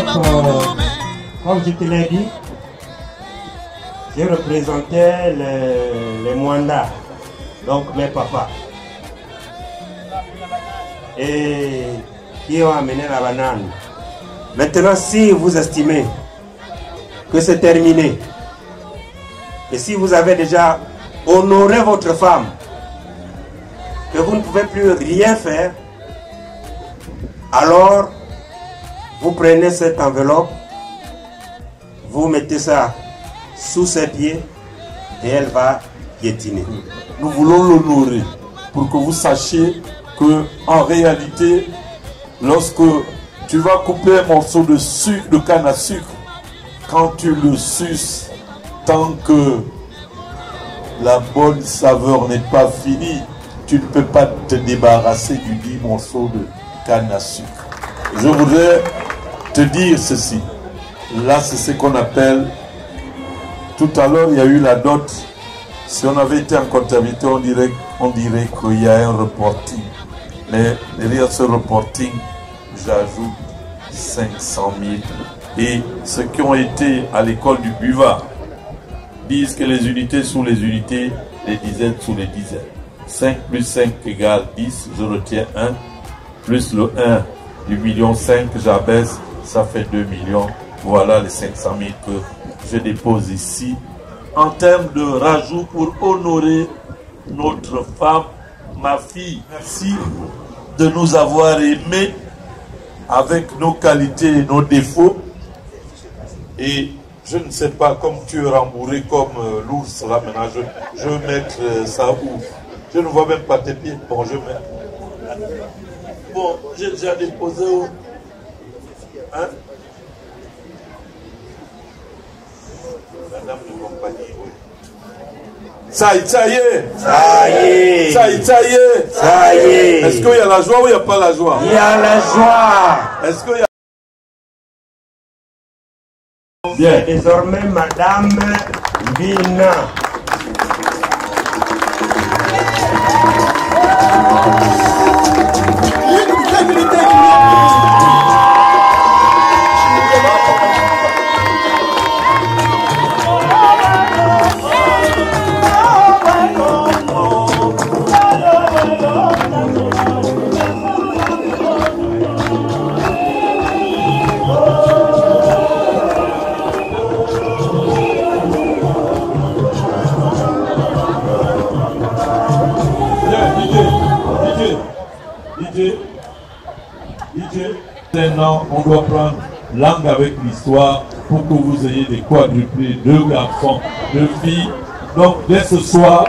Donc, comme je te l'ai dit, je représentais les Mwanda, donc mes papas. et qui ont amené la banane. Maintenant, si vous estimez que c'est terminé, et si vous avez déjà honoré votre femme, que vous ne pouvez plus rien faire, alors vous prenez cette enveloppe, vous mettez ça sous ses pieds et elle va piétiner. Nous voulons l'honorer pour que vous sachiez que en réalité, lorsque tu vas couper un morceau de sucre, de canne à sucre, quand tu le suces, tant que la bonne saveur n'est pas finie, tu ne peux pas te débarrasser du dit morceau de canne à sucre. Je voudrais te dire ceci. Là, c'est ce qu'on appelle... Tout à l'heure, il y a eu la dot. Si on avait été en comptabilité, on dirait qu'il y a un reporting. Mais derrière ce reporting, j'ajoute 500 000. Et ceux qui ont été à l'école du Buva disent que les unités sous les unités, les dizaines sous les dizaines. 5 plus 5 égale 10, je retiens 1. Plus le 1 du 1,5 million, j'abaisse, ça fait 2 millions. Voilà les 500 000 que je dépose ici. En termes de rajout pour honorer notre femme, ma fille, merci de nous avoir aimés avec nos qualités et nos défauts. Et je ne sais pas, comme tu es rembourré comme l'ours là maintenant, je vais mettre ça où? Je ne vois même pas tes pieds. Bon, je mets. Bon, j'ai déjà déposé où? Hein? La dame de compagnie, oui. Ça y est. Ça y est. Ça y est. Ça y est. Est-ce qu'il y a la joie ou il n'y a pas la joie? Il y a la joie. Est-ce qu'il y a... Bien. Désormais, Madame Bina. Maintenant, on doit prendre langue avec l'histoire pour que vous ayez des quadruplés, 2 garçons, 2 filles. Donc, dès ce soir,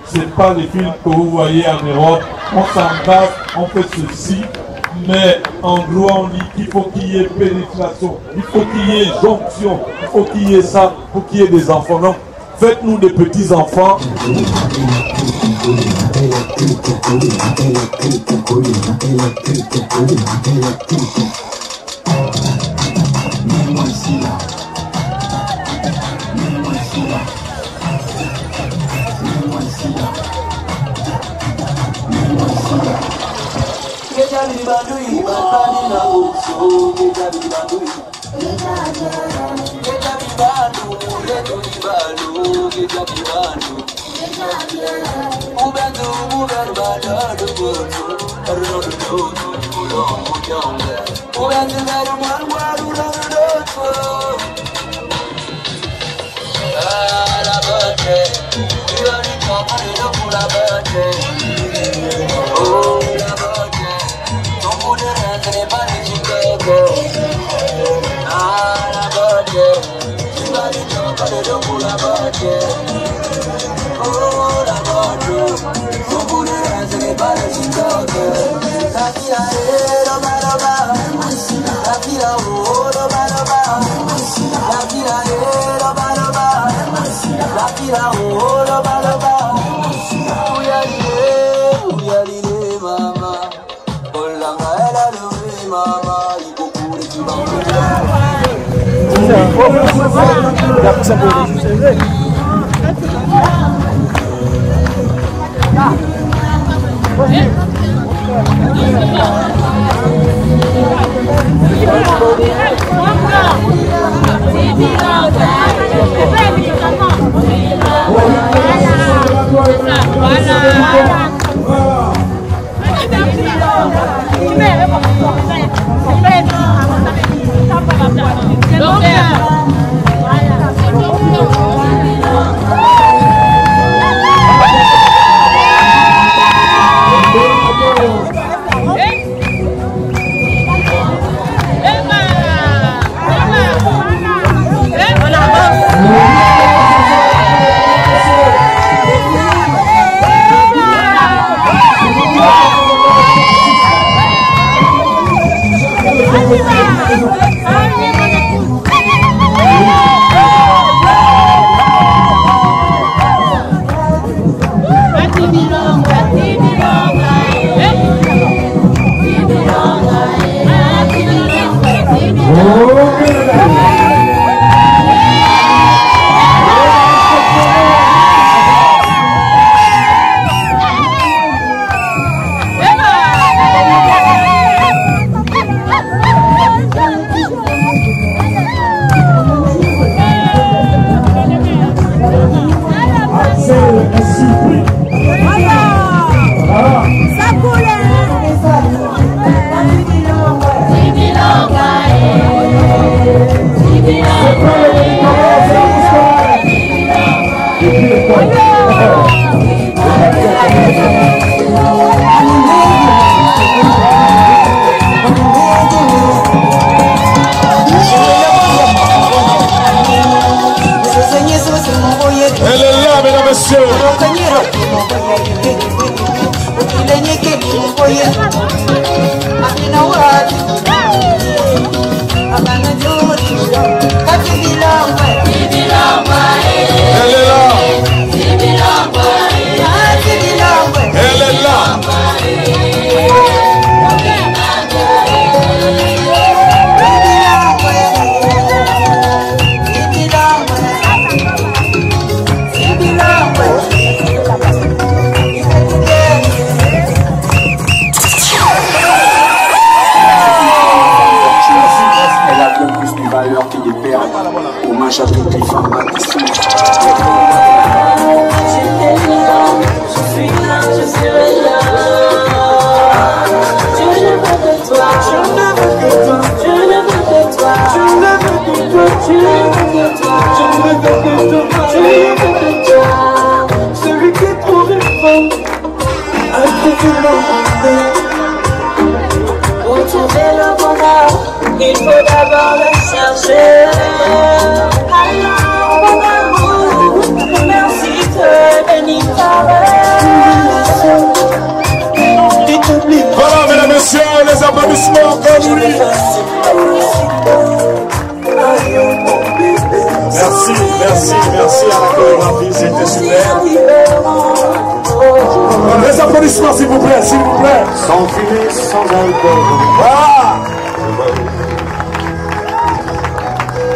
c'est pas les films que vous voyez en Europe. On s'embrasse, on fait ceci, mais en droit, on dit qu'il faut qu'il y ait pénétration, il faut qu'il y ait jonction, il faut qu'il y ait ça, il faut qu'il y ait des enfants. Donc, faites-nous des petits enfants. Voilà. Elle est là, mesdames et messieurs. Elle est là. Elle est là. Elle a bien plus de valeur que des perles. Hommage à toutes les femmes baptisées. Celui qui est trop réforme, un peu violent. Pour trouver le bonheur, il faut d'abord le chercher. Alors, mon amour, merci de bénir ta Voilà, mesdames et messieurs, les applaudissements comme lui. Merci, merci, merci à la chorégraphie, c'était super. Les applaudissements, s'il vous plaît, s'il vous plaît. Sans fumée, sans alcool. Voilà.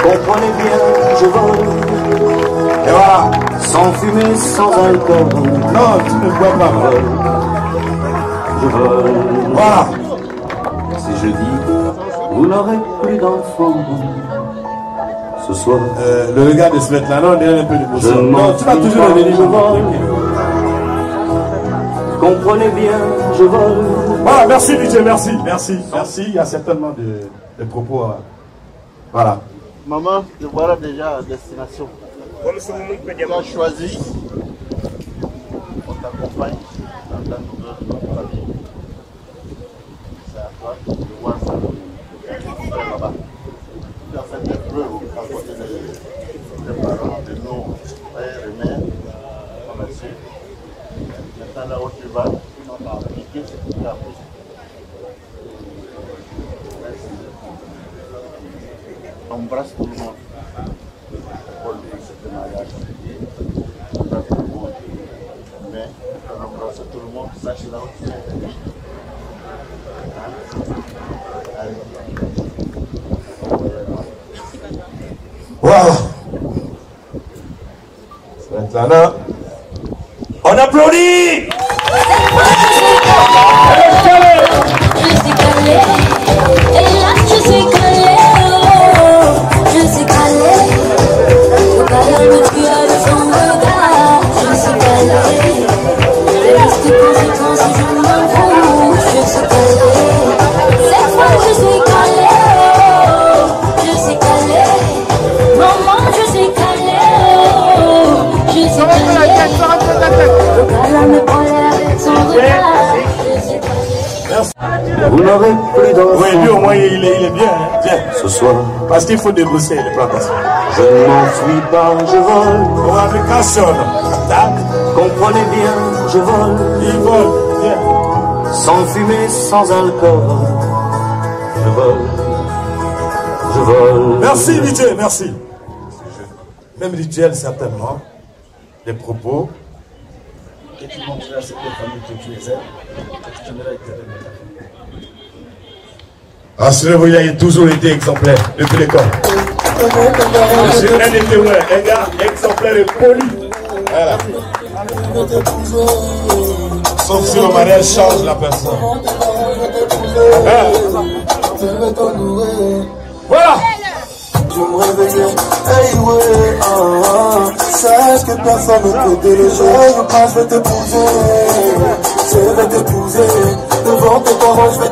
Comprenez bien, je vole. Et voilà. Sans fumée, sans alcool. Non, tu ne bois pas. Je vole. Voilà. Si je dis, vous n'aurez plus d'enfants. Ce soir. Le regard de Svetlana, on dirait un peu d'émotion. Non, tu vas toujours donner des mots. Comprenez bien, je vole. Voilà, merci DJ, merci, merci, merci. Il y a certainement des propos. Voilà. Maman, je vois déjà la destination. Tu as choisi, on t'accompagne dans ta nouvelle famille. C'est à toi de voir ça là-bas. Faire cette épreuve à côté des parents, de nos frères et mères. Merci. Maintenant là où tu vas, on va appliquer ce que tu as appris. Merci. Embrasse tout le monde. Pour le ce mariage. Embrasse tout le monde. Mais quand on embrasse tout le monde, sache là où tu es. Allez. Wow. Svetlana. On applaudit. Vous n'aurez plus d'enfants. Oui, lui au moins il est bien, hein? Bien. Ce soir. Parce qu'il faut débrousser les plantations. Je ne m'enfuis pas, je vole. On application. Comprenez bien, je vole. Il vole, bien. Sans fumée, sans alcool. Je vole. Je vole. Merci DJ, merci. Même rituel certainement. Des propos. Et tu montreras à cette famille que tu les aimes. Tu aimeras être assurez-vous, il a toujours été exemplaire depuis l'école. J'ai un été ouais, un gars exemplaire et poli. Voilà. Sauf si le mariage change la personne. Voilà. Je me réveillais, hey ouais, sache que personne ne peut déloger. Je pense que je vais t'épouser, devant tes parents je vais